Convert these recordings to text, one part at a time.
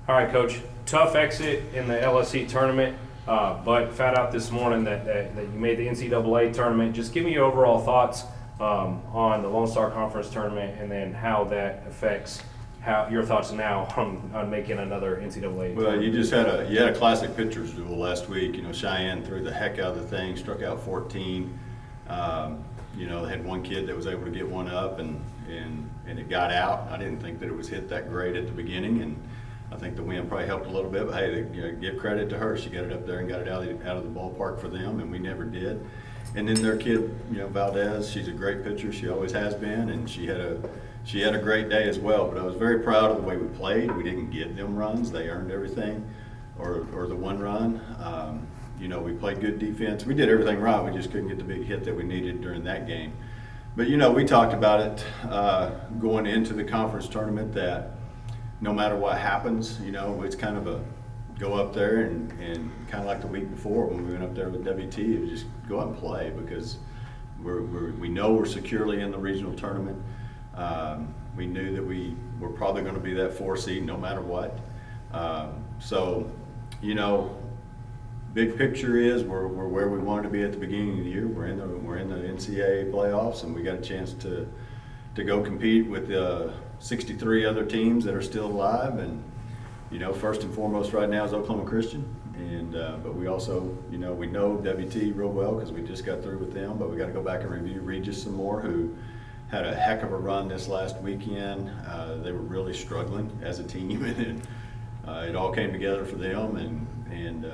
All right, Coach. Tough exit in the LSC tournament, but found out this morning that you made the NCAA tournament. Just give me your overall thoughts on the Lone Star Conference tournament, and then how that affects your thoughts now on making another NCAA. Well, you just had a classic pitchers duel last week. You know, Cheyenne threw the heck out of the thing, struck out 14. They had one kid that was able to get one up, and it got out. I didn't think that it was hit that great at the beginning, and I think the wind probably helped a little bit. But hey, give credit to her. She got it up there and got it out of the ballpark for them, and we never did. And then their kid, Valdez, she's a great pitcher. She always has been, and she had a great day as well. But I was very proud of the way we played. We didn't give them runs; they earned everything, or the one run. We played good defense. We did everything right. We just couldn't get the big hit that we needed during that game. But we talked about it going into the conference tournament that no matter what happens, it's kind of a go up there and kind of like the week before when we went up there with WT, it was just go out and play, because we know we're securely in the regional tournament. We knew that we were probably going to be that 4 seed no matter what. Big picture is we're where we wanted to be at the beginning of the year. We're in the NCAA playoffs, and we got a chance to go compete with 63 other teams that are still alive. And first and foremost right now is Oklahoma Christian, and but we also we know WT real well because we just got through with them. But we got to go back and review Regis some more, who had a heck of a run this last weekend. They were really struggling as a team, and it all came together for them. And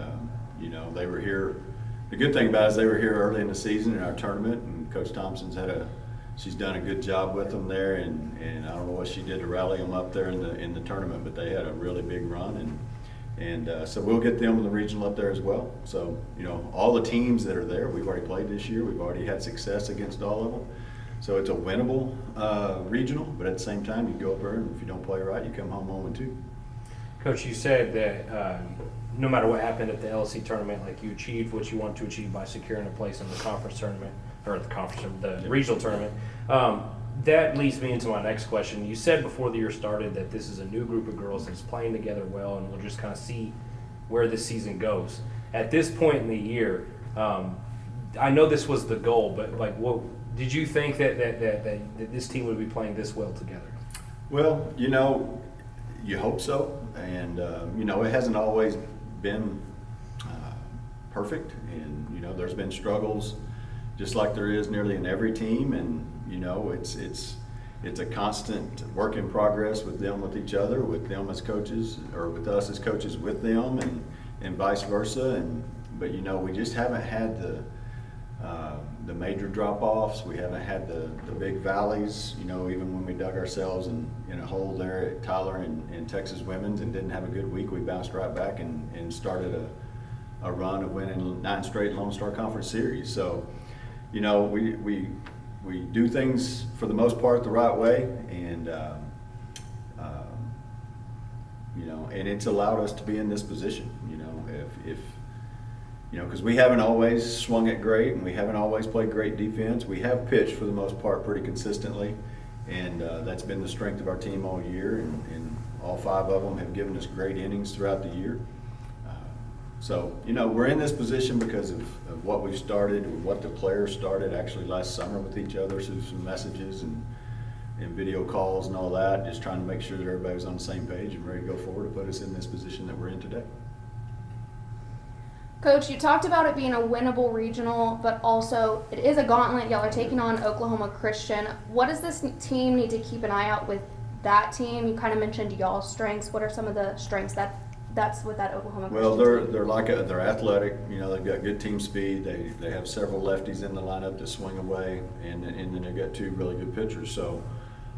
they were here. The good thing about it is they were here early in the season in our tournament, and Coach Thompson's she's done a good job with them there, and I don't know what she did to rally them up there in the tournament, but they had a really big run, and so we'll get them in the regional up there as well. So all the teams that are there, we've already played this year. We've already had success against all of them. So it's a winnable regional, but at the same time, you go up there, and if you don't play right, you come home 0-2. Coach, you said that no matter what happened at the LSC tournament, like you achieved what you want to achieve by securing a place in the conference tournament, or the regional tournament. That leads me into my next question. You said before the year started that this is a new group of girls that's playing together well, and we'll just kind of see where this season goes. At this point in the year, I know this was the goal, but what did you think that this team would be playing this well together? Well, you hope so, and it hasn't always been perfect, and there's been struggles, just like there is nearly in every team, and it's a constant work in progress with them, with each other, with them as coaches, or with us as coaches with them, and vice versa. But we just haven't had the major drop-offs. We haven't had the big valleys. Even when we dug ourselves in a hole there at Tyler and Texas Women's and didn't have a good week, we bounced right back and started a run of winning 9 straight Lone Star Conference series. So we do things for the most part the right way, and and it's allowed us to be in this position. If because we haven't always swung it great, and we haven't always played great defense. We have pitched for the most part pretty consistently, and that's been the strength of our team all year. And all 5 of them have given us great innings throughout the year. So we're in this position because of what we've started, what the players started actually last summer with each other through some messages and video calls and all that, just trying to make sure that everybody was on the same page and ready to go forward to put us in this position that we're in today. Coach, you talked about it being a winnable regional, but also it is a gauntlet. Y'all are taking on Oklahoma Christian. What does this team need to keep an eye out with that team? You kind of mentioned y'all's strengths. What are some of the strengths that's with that Oklahoma Christian Well, team? they're athletic. They've got good team speed. They have several lefties in the lineup to swing away, and then they've got 2 really good pitchers. So,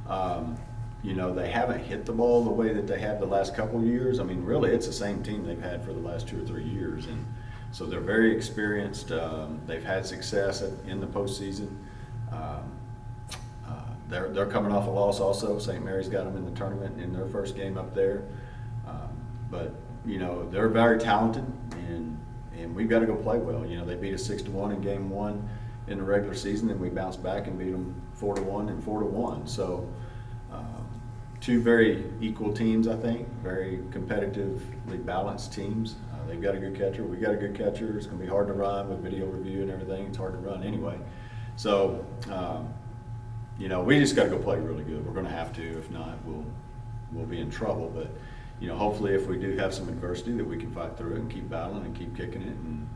they haven't hit the ball the way that they have the last couple of years. I mean, really, it's the same team they've had for the last 2 or 3 years, and so they're very experienced. They've had success in the postseason. They're coming off a loss also. St. Mary's got them in the tournament in their first game up there. But they're very talented, and we've got to go play well. They beat us 6-1 in game 1 in the regular season, and we bounced back and beat them 4-1 and 4-1. So two very equal teams, I think, very competitively balanced teams. They've got a good catcher. We got a good catcher. It's going to be hard to run with video review and everything. It's hard to run anyway. So, you know, we just got to go play really good. We're going to have to. If not, we'll be in trouble. But, you know, hopefully if we do have some adversity that we can fight through it and keep battling and keep kicking it and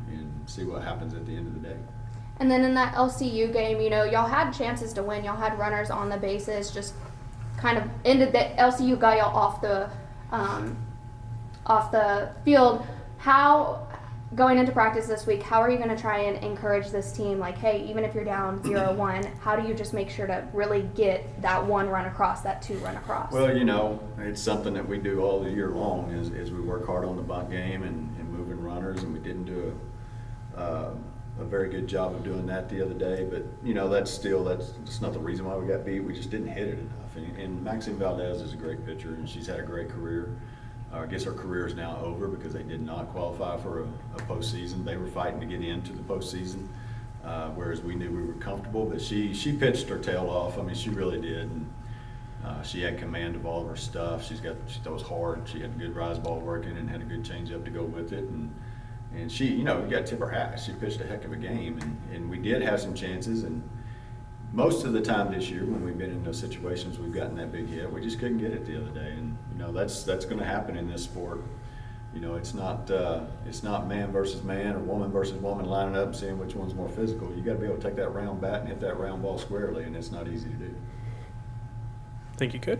see what happens at the end of the day. And then in that LCU game, you know, y'all had chances to win. Y'all had runners on the bases, just kind of ended the LCU got y'all off the field. How, going into practice this week, how are you going to try and encourage this team? Like, hey, even if you're down 0-1, how do you just make sure to really get that one run across, that two run across? Well, you know, it's something that we do all the year long is we work hard on the bunt game and moving runners, and we didn't do a very good job of doing that the other day. But, you know, that's not the reason why we got beat. We just didn't hit it enough. And Maxine Valdez is a great pitcher, and she's had a great career. I guess her career is now over because they did not qualify for a postseason. They were fighting to get into the postseason, whereas we knew we were comfortable. But she pitched her tail off. I mean, she really did. And she had command of all of her stuff. She throws hard. She had a good rise ball working and had a good changeup to go with it. And she, you know, you got to tip her hat. She pitched a heck of a game. And we did have some chances. And most of the time this year, when we've been in those situations, we've gotten that big hit. We just couldn't get it the other day, and you know that's going to happen in this sport. You know, it's not man versus man or woman versus woman lining up and seeing which one's more physical. You got to be able to take that round bat and hit that round ball squarely, and it's not easy to do. Thank you, Coach.